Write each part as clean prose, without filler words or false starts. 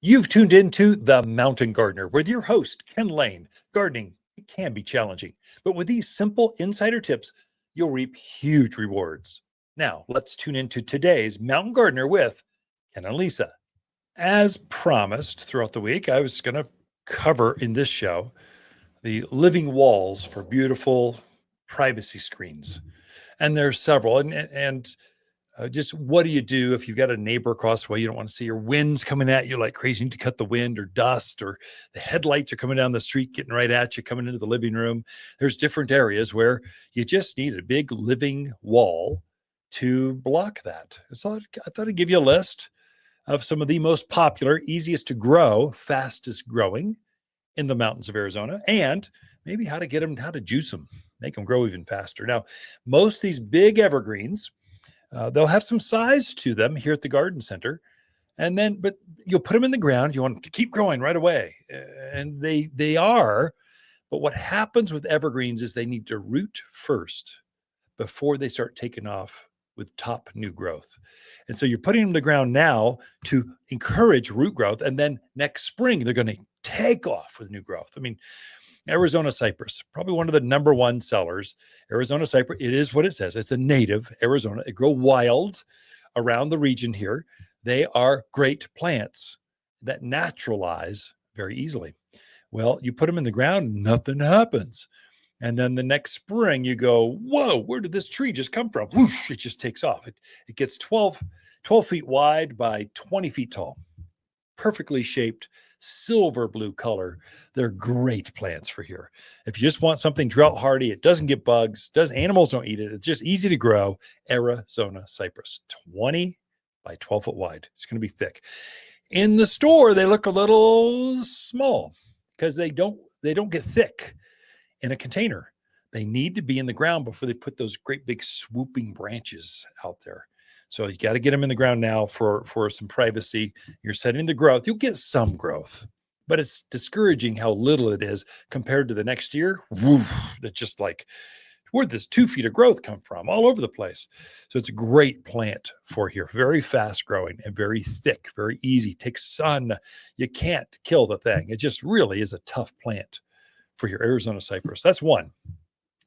You've tuned into The Mountain Gardener with your host, Ken Lain. Gardening it can be challenging, but with these simple insider tips, you'll reap huge rewards. Now, let's tune into today's Mountain Gardener with Ken and Lisa. As promised throughout the week, I was going to cover in this show the living walls for beautiful privacy screens. And there's several. And just what do you do if you've got a neighbor across the way? You don't want to see your winds coming at you like crazy. You need to cut the wind or dust, or the headlights are coming down the street, getting right at you, coming into the living room. There's different areas where you just need a big living wall to block that. So I thought I'd give you a list of some of the most popular, easiest to grow, fastest growing in the mountains of Arizona, and maybe how to juice them, make them grow even faster. Now, most of these big evergreens, they'll have some size to them here at the garden center, but you'll put them in the ground. You want them to keep growing right away, and they are. But what happens with evergreens is they need to root first before they start taking off with top new growth. And so you're putting them in the ground now to encourage root growth, and then next spring they're going to take off with new growth. I mean, Arizona cypress, probably one of the number one sellers. Arizona cypress, it is what it says. It's a native Arizona. They grow wild around the region here. They are great plants that naturalize very easily. Well, you put them in the ground, nothing happens. And then the next spring you go, whoa, where did this tree just come from? Whoosh, it just takes off. It gets 12 feet wide by 20 feet tall. Perfectly shaped, silver blue color. They're great plants for here. If you just want something drought hardy, it doesn't get bugs, animals don't eat it. It's just easy to grow. Arizona cypress, 20 by 12 foot wide. It's going to be thick. In the store, they look a little small because they don't get thick in a container. They need to be in the ground before they put those great big swooping branches out there. So you got to get them in the ground now for some privacy. You're setting the growth. You'll get some growth, but it's discouraging how little it is compared to the next year. Woo, it's just like, where'd this 2 feet of growth come from? All over the place. So it's a great plant for here. Very fast growing and very thick, very easy. Takes sun. You can't kill the thing. It just really is a tough plant for your Arizona cypress. That's one.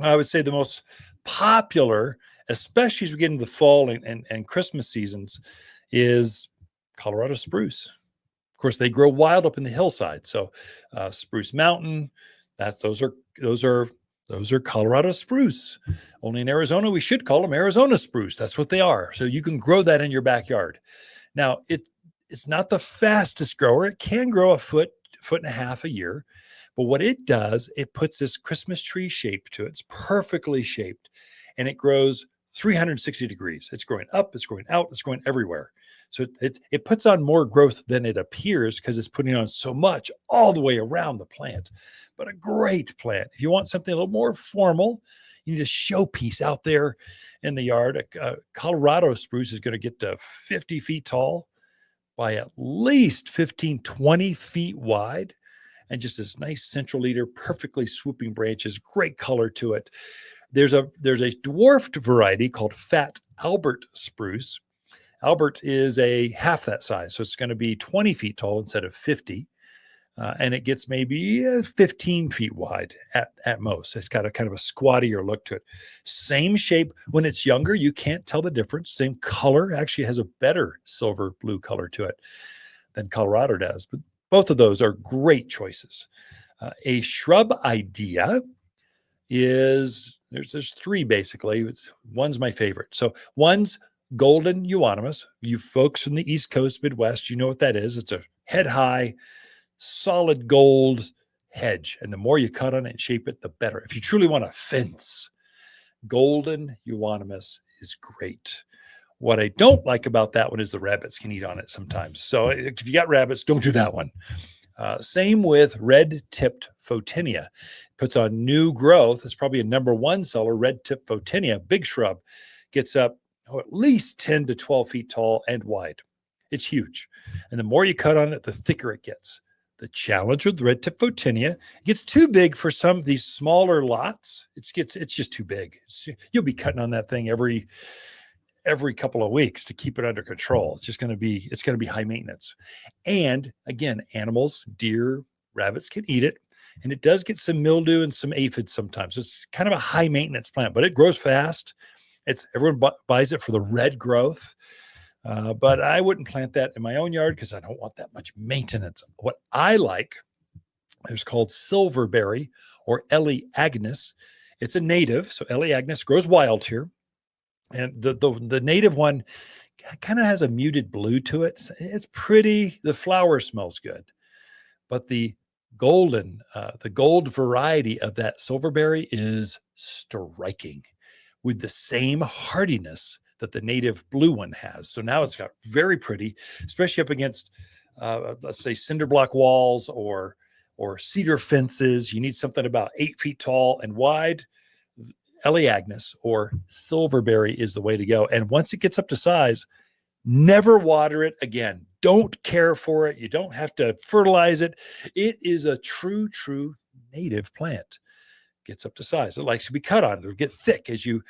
I would say the most popular, especially as we get into the fall and Christmas seasons, is Colorado spruce. Of course, they grow wild up in the hillside. So Spruce Mountain, those are Colorado spruce. Only in Arizona, we should call them Arizona spruce. That's what they are. So you can grow that in your backyard. Now, it's not the fastest grower. It can grow a foot and a half a year. But what it does, it puts this Christmas tree shape to it. It's perfectly shaped, and it grows 360 degrees. It's growing up, it's growing out, it's going everywhere. So it puts on more growth than it appears because it's putting on so much all the way around the plant. But a great plant. If you want something a little more formal, you need a showpiece out there in the yard. Colorado spruce is going to get to 50 feet tall by at least 15, 20 feet wide. And just this nice central leader, perfectly swooping branches, great color to it. There's a dwarfed variety called Fat Albert spruce. Albert is a half that size, so it's going to be 20 feet tall instead of 50. And it gets maybe 15 feet wide at most. It's got a kind of a squattier look to it. Same shape. When it's younger, you can't tell the difference. Same color. Actually has a better silver blue color to it than Colorado does. But both of those are great choices. A shrub idea is, there's three basically. One's my favorite. So one's golden euonymus. You folks from the East Coast, Midwest, you know what that is. It's a head-high, solid gold hedge. And the more you cut on it and shape it, the better. If you truly want a fence, golden euonymus is great. What I don't like about that one is the rabbits can eat on it sometimes. So if you got rabbits, don't do that one. Same with red-tipped photinia. Puts on new growth. It's probably a number one seller, red-tipped photinia, big shrub. Gets up at least 10 to 12 feet tall and wide. It's huge. And the more you cut on it, the thicker it gets. The challenge with red-tipped photinia, it gets too big for some of these smaller lots. It's just too big. You'll be cutting on that thing every every couple of weeks to keep it under control. It's going to be high maintenance. And again, animals, deer, rabbits can eat it. And it does get some mildew and some aphids sometimes. It's kind of a high maintenance plant, but it grows fast. Everyone buys it for the red growth. But I wouldn't plant that in my own yard because I don't want that much maintenance. What I like is called silverberry or Ellie agnes. It's a native. So Ellie agnes grows wild here. And the native one kind of has a muted blue to it. It's pretty. The flower smells good. But the gold variety of that silverberry is striking with the same hardiness that the native blue one has. So now it's got very pretty, especially up against, let's say, cinder block walls or cedar fences. You need something about 8 feet tall and wide. Ellie agnes or silverberry is the way to go. And once it gets up to size, never water it again. Don't care for it. You don't have to fertilize it. It is a true native plant. Gets up to size. It likes to be cut on. It'll get thick as you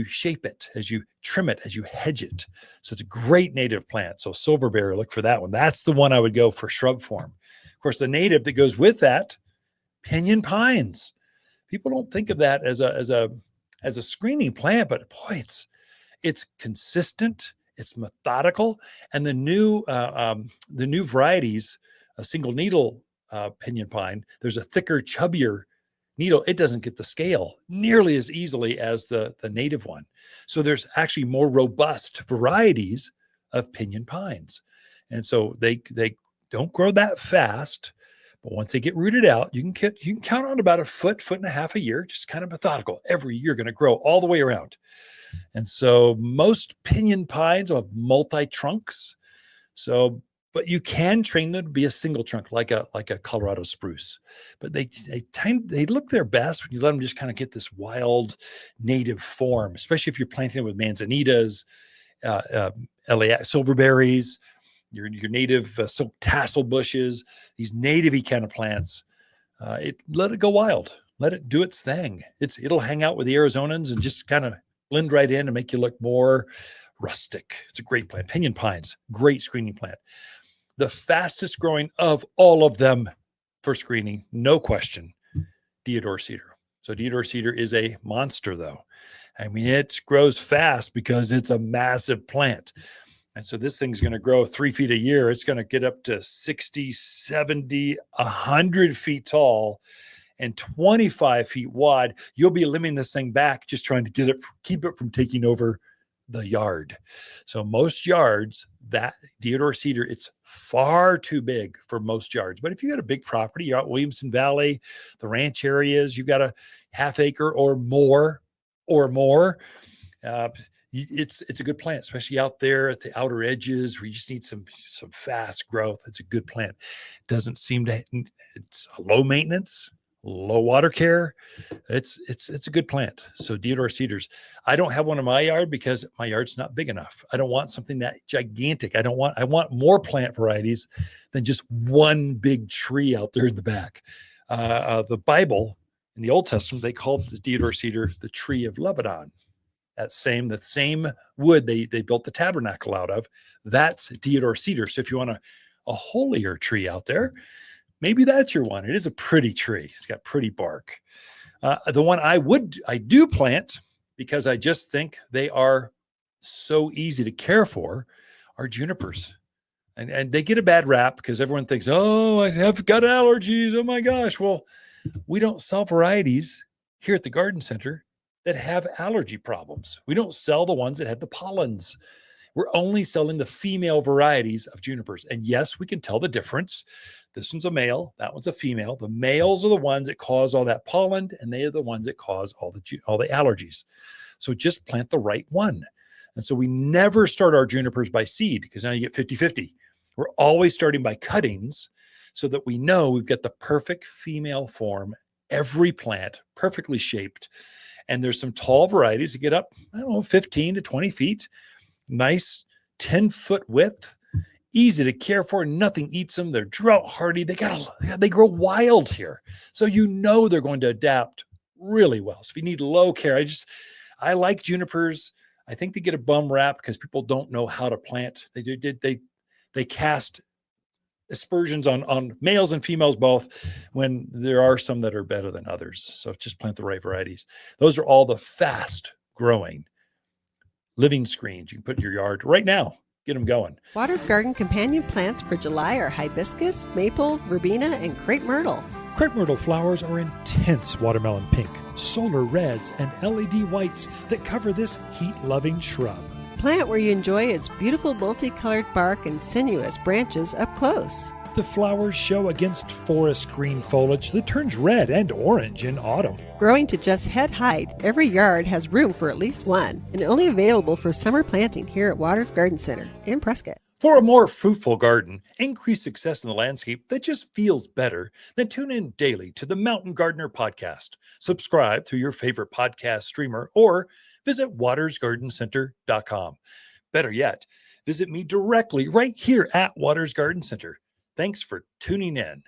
shape it, as you trim it, as you hedge it. So it's a great native plant. So silverberry, look for that one. That's the one I would go for shrub form. Of course, the native that goes with that, pinyon pines. People don't think of that as a screening plant, but boy, it's consistent. It's methodical, and the new varieties, a single needle pinyon pine. There's a thicker, chubbier needle. It doesn't get the scale nearly as easily as the native one. So there's actually more robust varieties of pinyon pines, and so they don't grow that fast. But once they get rooted out, you can count on about a foot and a half a year, just kind of methodical. Every year going to grow all the way around. And so most pinyon pines have multi-trunks. So, but you can train them to be a single trunk, like a Colorado spruce. But they look their best when you let them just kind of get this wild native form, especially if you're planting it with manzanitas, silverberries, your native silk tassel bushes, these native-y kind of plants. Let it go wild. Let it do its thing. It'll hang out with the Arizonans and just kind of blend right in and make you look more rustic. It's a great plant. Pinyon pines, great screening plant. The fastest growing of all of them for screening, no question, deodar cedar. So deodar cedar is a monster, though. I mean, it grows fast because it's a massive plant. And so this thing's going to grow 3 feet a year. It's going to get up to 60, 70, 100 feet tall and 25 feet wide. You'll be limbing this thing back, just trying to keep it from taking over the yard. So most yards, that deodar cedar, it's far too big for most yards. But if you got a big property, you're out Williamson Valley, the ranch areas, you've got a half acre or more, it's a good plant, especially out there at the outer edges where you just need some fast growth. It's a good plant. It's a low maintenance, low water care. It's a good plant. So deodar cedars. I don't have one in my yard because my yard's not big enough. I don't want something that gigantic. I want more plant varieties than just one big tree out there in the back. The Bible in the Old Testament, they called the deodar cedar the tree of Lebanon. The same wood they built the tabernacle out of. That's deodar cedar. So if you want a holier tree out there, maybe that's your one. It is a pretty tree. It's got pretty bark. The one I do plant because I just think they are so easy to care for are junipers. And they get a bad rap because everyone thinks, oh, I have got allergies. Oh my gosh. Well, we don't sell varieties here at the garden center that have allergy problems. We don't sell the ones that have the pollens. We're only selling the female varieties of junipers. And yes, we can tell the difference. This one's a male, that one's a female. The males are the ones that cause all that pollen, and they are the ones that cause all the allergies. So just plant the right one. And so we never start our junipers by seed because now you get 50-50. We're always starting by cuttings so that we know we've got the perfect female form, every plant perfectly shaped. And there's some tall varieties that get up, 15 to 20 feet, nice 10-foot width, easy to care for. Nothing eats them. They're drought hardy. They grow wild here. So they're going to adapt really well. So if you need low care, I like junipers. I think they get a bum rap because people don't know how to plant. They cast aspersions on males and females both, when there are some that are better than others. So just plant the right varieties. Those are all the fast growing living screens you can put in your yard right now. Get them going. Watters Garden companion plants for July are hibiscus, maple, verbena, and crepe myrtle. Crepe myrtle flowers are intense watermelon pink, solar reds, and LED whites that cover this heat-loving shrub. Plant where you enjoy its beautiful multicolored bark and sinuous branches up close. The flowers show against forest green foliage that turns red and orange in autumn. Growing to just head height, every yard has room for at least one, and only available for summer planting here at Watters Garden Center in Prescott. For a more fruitful garden, increased success in the landscape that just feels better, then tune in daily to the Mountain Gardener podcast. Subscribe through your favorite podcast streamer or visit wattersgardencenter.com. Better yet, visit me directly right here at Watters Garden Center. Thanks for tuning in.